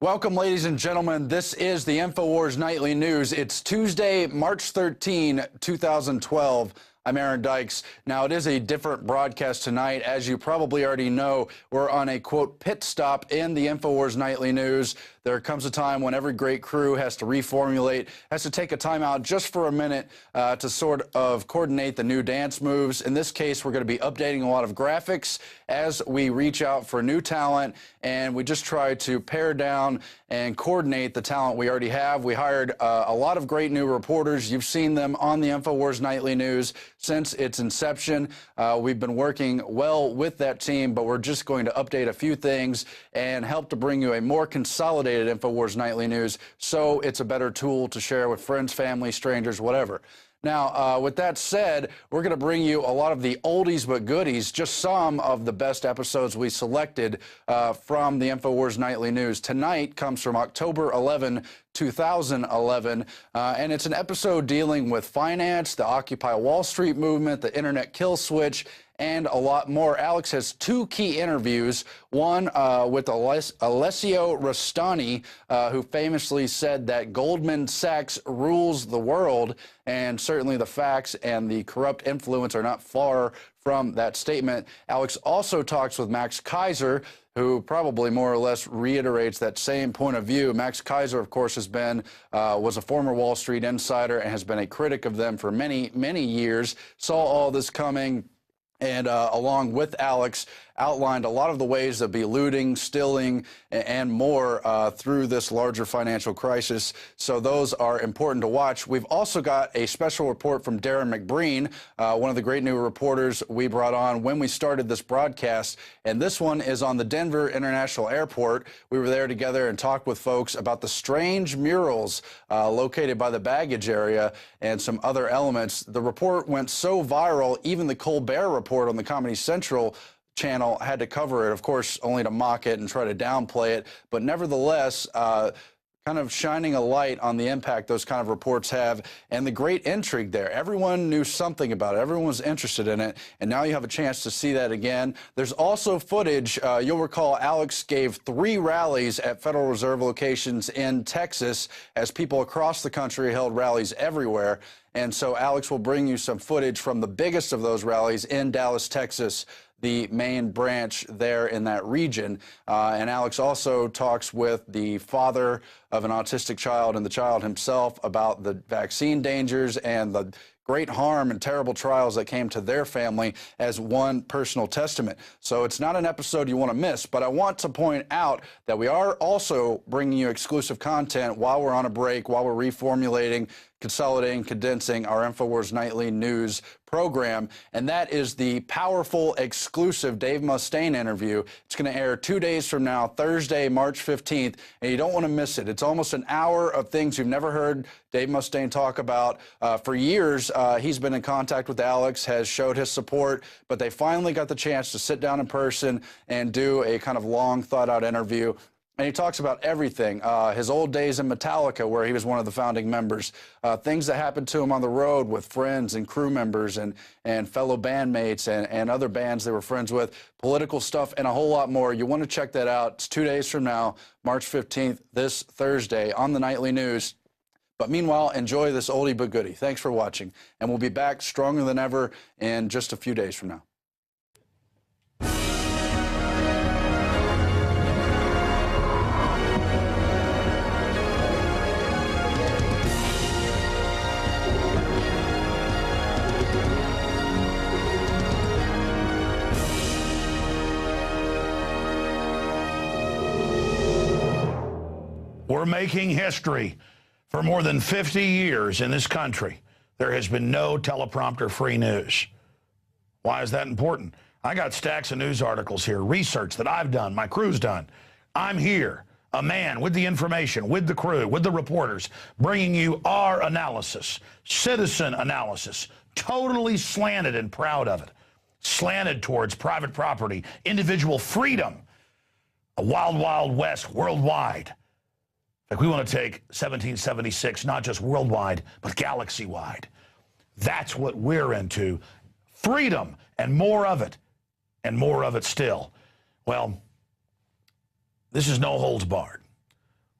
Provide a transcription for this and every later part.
Welcome, ladies and gentlemen. This is the INFOWARS Nightly News. It's Tuesday, March 13, 2012. I'm Aaron Dykes. Now, it is a different broadcast tonight. As you probably already know, we're on a, quote, pit stop in the INFOWARS Nightly News. There comes a time when every great crew has to reformulate, has to take a time out just for a minute to sort of coordinate the new dance moves. In this case, we're going to be updating a lot of graphics as we reach out for new talent, and we just try to pare down and coordinate the talent we already have. We hired a lot of great new reporters. You've seen them on the INFOWARS Nightly News since its inception. We've been working well with that team, but we're just going to update a few things and help to bring you a more consolidated INFOWARS Nightly News, so it's a better tool to share with friends, family, strangers, whatever. Now, with that said, we're going to bring you a lot of the oldies but goodies, just some of the best episodes we selected from the INFOWARS Nightly News. Tonight comes from October 11, 2011, and it's an episode dealing with finance, the Occupy Wall Street movement, the internet kill switch, and a lot more. Alex has two key interviews, one with Alessio Rastani, who famously said that Goldman Sachs rules the world, and certainly the facts and the corrupt influence are not far from that statement. Alex also talks with Max Keiser, who probably more or less reiterates that same point of view. Max Keiser, of course, was a former Wall Street insider and has been a critic of them for many, many years, saw all this coming, and along with Alex, outlined a lot of the ways that be looting, stealing, and more through this larger financial crisis. So those are important to watch. We've also got a special report from Darren McBreen, one of the great new reporters we brought on when we started this broadcast. And this one is on the Denver International Airport. We were there together and talked with folks about the strange murals located by the baggage area and some other elements. The report went so viral, even the Colbert Report on the Comedy Central channel had to cover it, of course, only to mock it and try to downplay it, but nevertheless, kind of shining a light on the impact those kind of reports have and the great intrigue there. Everyone knew something about it. Everyone was interested in it, and now you have a chance to see that again. There's also footage. You'll recall Alex gave 3 rallies at Federal Reserve locations in Texas as people across the country held rallies everywhere. And so Alex will bring you some footage from the biggest of those rallies in Dallas, Texas, the main branch there in that region. And Alex also talks with the father of an autistic child and the child himself about the vaccine dangers and the great harm and terrible trials that came to their family as one personal testament. So it's not an episode you want to miss, but I want to point out that we are also bringing you exclusive content while we're on a break, while we're reformulating, consolidating, condensing our INFOWARS Nightly News program, and that is the powerful, exclusive Dave Mustaine interview. It's going to air 2 days from now, Thursday, March 15th, and you don't want to miss it. It's almost an hour of things you've never heard Dave Mustaine talk about. For years, he's been in contact with Alex, has showed his support, but they finally got the chance to sit down in person and do a kind of long, thought-out interview. And he talks about everything, his old days in Metallica, where he was one of the founding members, things that happened to him on the road with friends and crew members and fellow bandmates and other bands they were friends with, political stuff, and a whole lot more. You want to check that out. It's 2 days from now, March 15th, this Thursday, on the Nightly News. But meanwhile, enjoy this oldie but goodie. Thanks for watching, and we'll be back stronger than ever in just a few days from now. We're making history. For more than 50 years in this country, there has been no teleprompter-free news. Why is that important? I got stacks of news articles here, research that I've done, my crew's done. I'm here, a man with the information, with the crew, with the reporters, bringing you our analysis, citizen analysis, totally slanted and proud of it, slanted towards private property, individual freedom, a wild, wild west worldwide. In fact, we want to take 1776, not just worldwide, but galaxy-wide. That's what we're into. Freedom, and more of it still. Well, this is no holds barred.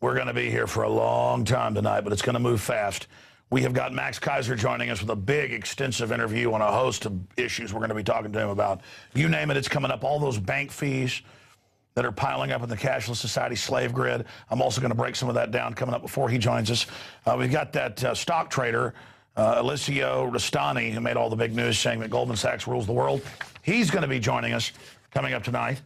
We're going to be here for a long time tonight, but it's going to move fast. We have got Max Kaiser joining us with a big, extensive interview on a host of issues we're going to be talking to him about. You name it, it's coming up. All those bank fees that are piling up in the cashless society slave grid. I'm also going to break some of that down coming up before he joins us. We've got that stock trader, Alessio Rastani, who made all the big news saying that Goldman Sachs rules the world. He's going to be joining us coming up tonight.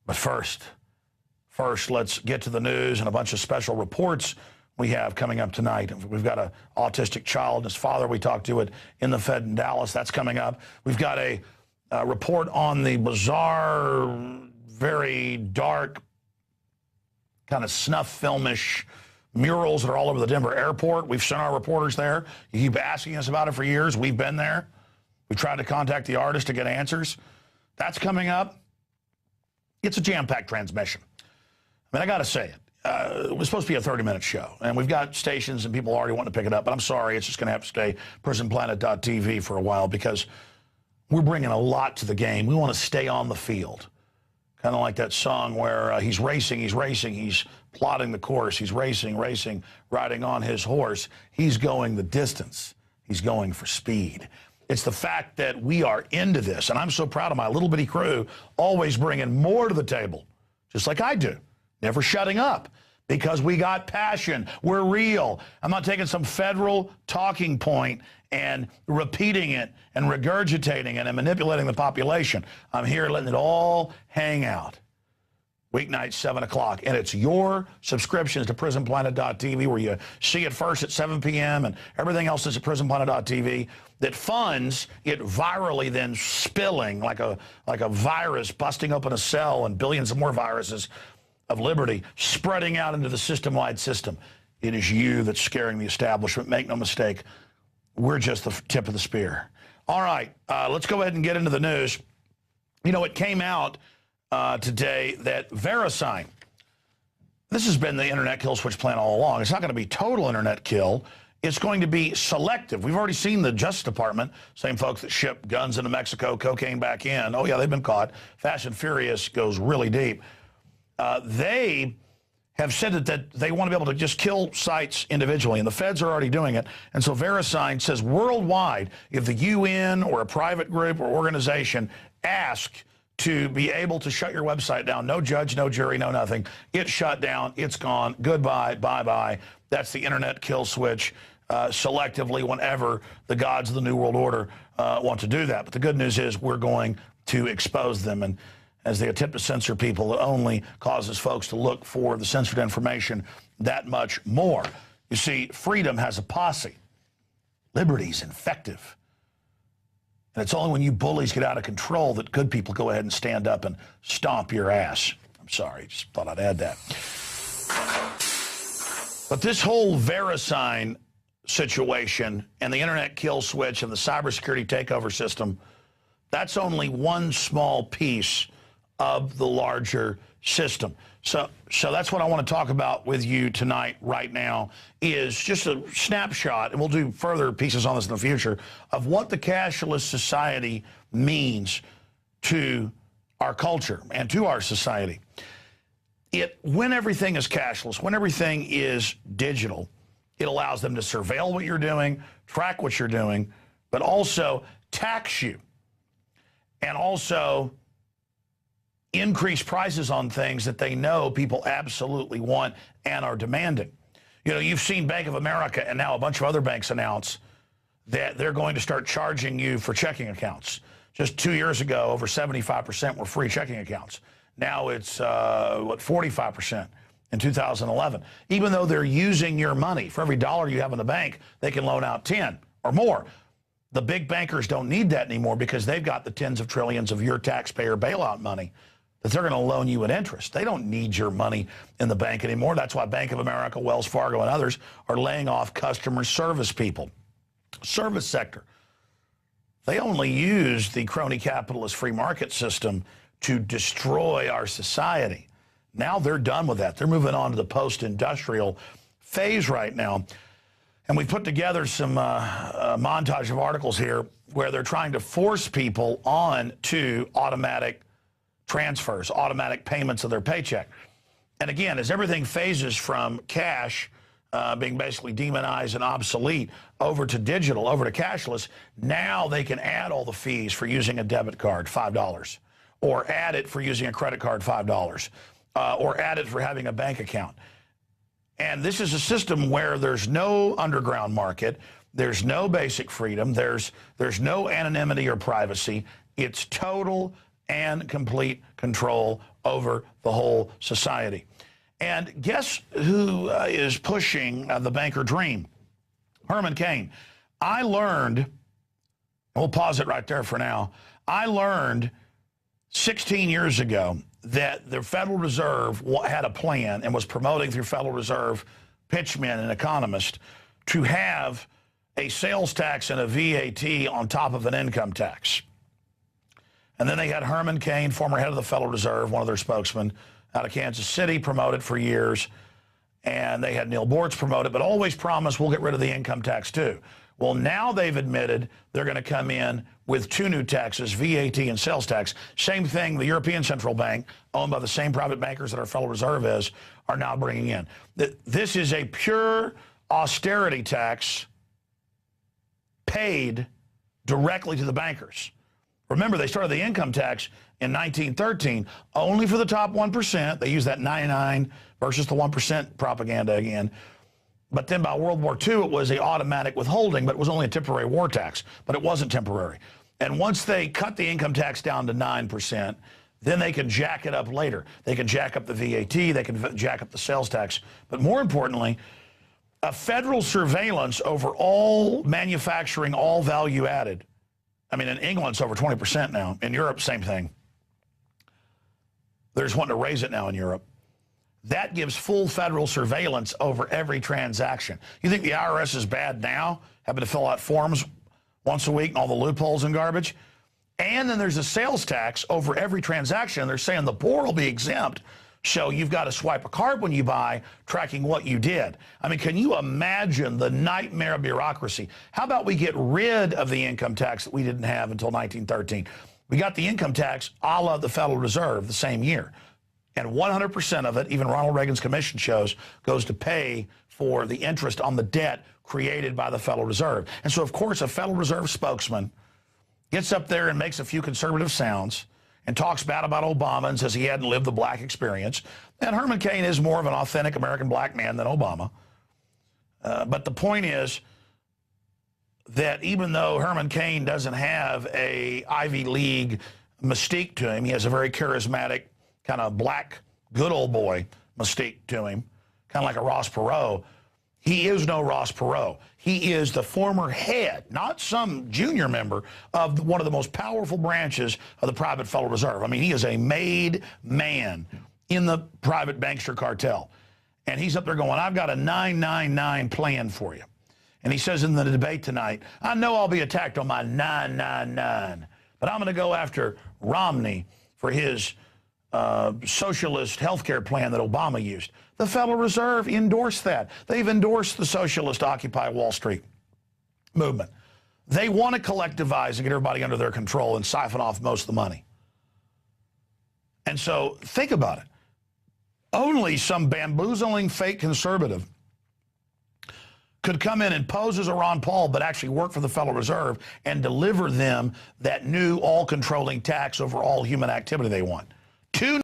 But first, let's get to the news and a bunch of special reports we have coming up tonight. We've got an autistic child and his father we talked to in the Fed in Dallas. That's coming up. We've got a report on the bizarre, very dark, kind of snuff filmish murals that are all over the Denver airport. We've sent our reporters there. You keep asking us about it for years. We've been there. We tried to contact the artist to get answers. That's coming up. It's a jam-packed transmission. I mean, I got to say it. It was supposed to be a 30-minute show, and we've got stations and people already wanting to pick it up, but I'm sorry, it's just going to have to stay PrisonPlanet.tv for a while because we're bringing a lot to the game. We want to stay on the field. Kind of like that song where he's racing, he's plotting the course, he's racing, riding on his horse. He's going the distance. He's going for speed. It's the fact that we are into this, and I'm so proud of my little bitty crew, always bringing more to the table, just like I do. Never shutting up because we got passion. We're real. I'm not taking some federal talking point and repeating it and regurgitating it and manipulating the population. I'm here letting it all hang out. Weeknights, 7 o'clock. And it's your subscriptions to PrisonPlanet.tv where you see it first at 7 p.m. and everything else is at PrisonPlanet.tv that funds it virally then spilling like a virus busting open a cell and billions of more viruses of liberty spreading out into the system-wide system. It is you that's scaring the establishment. Make no mistake. We're just the tip of the spear. All right, let's go ahead and get into the news. You know, it came out today that VeriSign, this has been the internet kill switch plan all along. It's not going to be total internet kill. It's going to be selective. We've already seen the Justice Department, same folks that ship guns into Mexico, cocaine back in. Oh, yeah, they've been caught. Fast and Furious goes really deep. They have said that they want to be able to just kill sites individually, and the feds are already doing it. And so VeriSign says worldwide, if the UN or a private group or organization ask to be able to shut your website down, no judge, no jury, no nothing, it's shut down, it's gone, goodbye, bye-bye. That's the internet kill switch selectively whenever the gods of the New World Order want to do that. But the good news is we're going to expose them, and as they attempt to censor people, it only causes folks to look for the censored information that much more. You see, freedom has a posse. Liberty's infective. And it's only when you bullies get out of control that good people go ahead and stand up and stomp your ass. I'm sorry, just thought I'd add that. But this whole VeriSign situation and the internet kill switch and the cybersecurity takeover system, that's only one small piece of the larger system. So that's what I want to talk about with you tonight, right now, is just a snapshot, and we'll do further pieces on this in the future, of what the cashless society means to our culture and to our society. When everything is cashless, when everything is digital, it allows them to surveil what you're doing, track what you're doing, but also tax you, and also increase prices on things that they know people absolutely want and are demanding. You know, you've seen Bank of America and now a bunch of other banks announce that they're going to start charging you for checking accounts. Just 2 years ago, over 75% were free checking accounts. Now it's, 45% in 2011. Even though they're using your money, for every dollar you have in the bank, they can loan out 10 or more. The big bankers don't need that anymore because they've got the tens of trillions of your taxpayer bailout money that they're going to loan you at interest. They don't need your money in the bank anymore. That's why Bank of America, Wells Fargo, and others are laying off customer service people. Service sector. They only use the crony capitalist free market system to destroy our society. Now they're done with that. They're moving on to the post-industrial phase right now. And we put together some montage of articles here where they're trying to force people on to automatic transfers, automatic payments of their paycheck. And again, as everything phases from cash being basically demonized and obsolete over to digital, over to cashless, now they can add all the fees for using a debit card, $5, or add it for using a credit card, $5, or add it for having a bank account. And this is a system where there's no underground market, there's no basic freedom, there's no anonymity or privacy. It's total and complete control over the whole society. And guess who is pushing the banker dream? Herman Cain. I learned, we'll pause it right there for now. I learned 16 years ago that the Federal Reserve had a plan and was promoting through Federal Reserve pitchmen and economists to have a sales tax and a VAT on top of an income tax. And then they had Herman Cain, former head of the Federal Reserve, one of their spokesmen, out of Kansas City, promoted for years. And they had Neil Bortz promoted, but always promised we'll get rid of the income tax too. Well, now they've admitted they're going to come in with two new taxes, VAT and sales tax. Same thing, the European Central Bank, owned by the same private bankers that our Federal Reserve is, are now bringing in. This is a pure austerity tax paid directly to the bankers. Remember, they started the income tax in 1913 only for the top 1%. They used that 99 versus the 1% propaganda again. But then by World War II, it was an automatic withholding, but it was only a temporary war tax. But it wasn't temporary. And once they cut the income tax down to 9%, then they can jack it up later. They can jack up the VAT, they can jack up the sales tax. But more importantly, a federal surveillance over all manufacturing, all value added. I mean, in England, it's over 20% now. In Europe, same thing. They're just wanting to raise it now in Europe. That gives full federal surveillance over every transaction. You think the IRS is bad now, having to fill out forms once a week and all the loopholes and garbage? And then there's a sales tax over every transaction. They're saying the poor will be exempt, so you've got to swipe a card when you buy, tracking what you did. I mean, can you imagine the nightmare bureaucracy? How about we get rid of the income tax that we didn't have until 1913? We got the income tax a la the Federal Reserve the same year. And 100% of it, even Ronald Reagan's commission shows, goes to pay for the interest on the debt created by the Federal Reserve. And so, of course, a Federal Reserve spokesman gets up there and makes a few conservative sounds and talks bad about Obama and says he hadn't lived the black experience. And Herman Cain is more of an authentic American black man than Obama. But the point is that even though Herman Cain doesn't have a Ivy League mystique to him, he has a very charismatic, kind of black, good old boy mystique to him, kind of like a Ross Perot. He is no Ross Perot. He is the former head, not some junior member, of one of the most powerful branches of the private Federal Reserve. I mean, he is a made man in the private bankster cartel. And he's up there going, I've got a 999 plan for you. And he says in the debate tonight, I know I'll be attacked on my 999, but I'm going to go after Romney for his socialist health care plan that Obama used. The Federal Reserve endorsed that. They've endorsed the socialist Occupy Wall Street movement. They want to collectivize and get everybody under their control and siphon off most of the money. And so think about it. Only some bamboozling fake conservative could come in and pose as a Ron Paul, but actually work for the Federal Reserve and deliver them that new all-controlling tax over all human activity they want.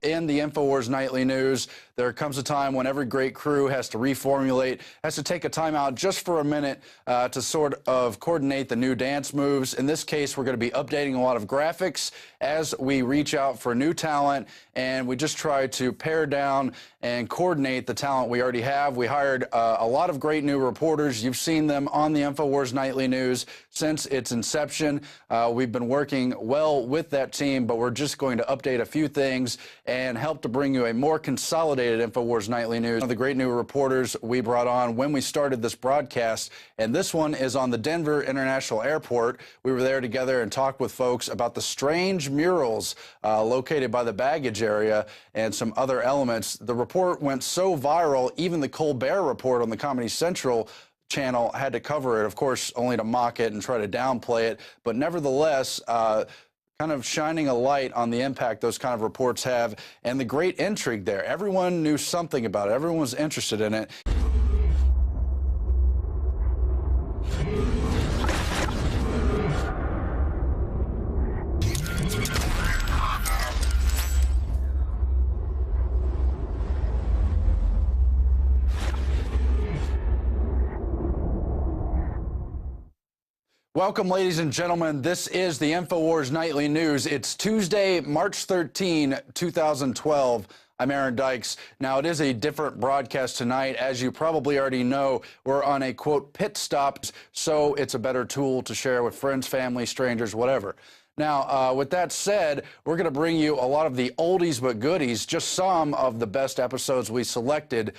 In the INFOWARS Nightly News, there comes a time when every great crew has to reformulate, has to take a time out just for a minute to sort of coordinate the new dance moves. In this case, we're going to be updating a lot of graphics as we reach out for new talent, and we just try to pare down and coordinate the talent we already have. We hired a lot of great new reporters. You've seen them on the INFOWARS Nightly News since its inception. We've been working well with that team, but we're just going to update a few things and help to bring you a more consolidated INFOWARS Nightly News. One of the great new reporters we brought on when we started this broadcast, and this one is on the Denver International Airport. We were there together and talked with folks about the strange murals located by the baggage area and some other elements. The report went so viral, even the Colbert Report on the Comedy Central channel had to cover it, of course, only to mock it and try to downplay it. But nevertheless, kind of shining a light on the impact those kind of reports have and the great intrigue there. Everyone knew something about it. Everyone was interested in it. Welcome, ladies and gentlemen. This is the INFOWARS Nightly News. It's Tuesday, March 13, 2012. I'm Aaron Dykes. Now, it is a different broadcast tonight. As you probably already know, we're on a, quote, pit stop, so it's a better tool to share with friends, family, strangers, whatever. Now, with that said, we're going to bring you a lot of the oldies but goodies, just some of the best episodes we selected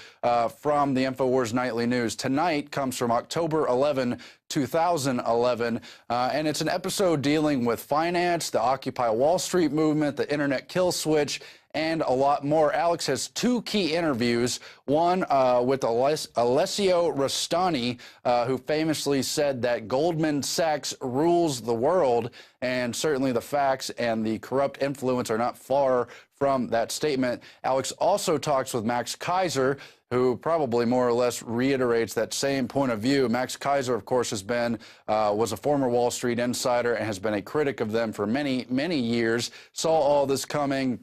from the INFOWARS Nightly News. Tonight comes from October 11, 2011, and it's an episode dealing with finance, the Occupy Wall Street movement, the internet kill switch, and a lot more. Alex has two key interviews, one with Alessio Rastani, who famously said that Goldman Sachs rules the world, and certainly the facts and the corrupt influence are not far from that statement. Alex also talks with Max Keiser, who probably more or less reiterates that same point of view. Max Keiser, of course, was a former Wall Street insider and has been a critic of them for many, many years, saw all this coming,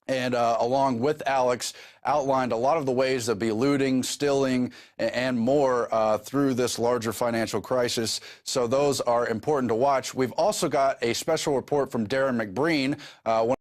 and along with Alex, outlined a lot of the ways of looting, stealing, and more through this larger financial crisis. So those are important to watch. We've also got a special report from Darren McBreen, one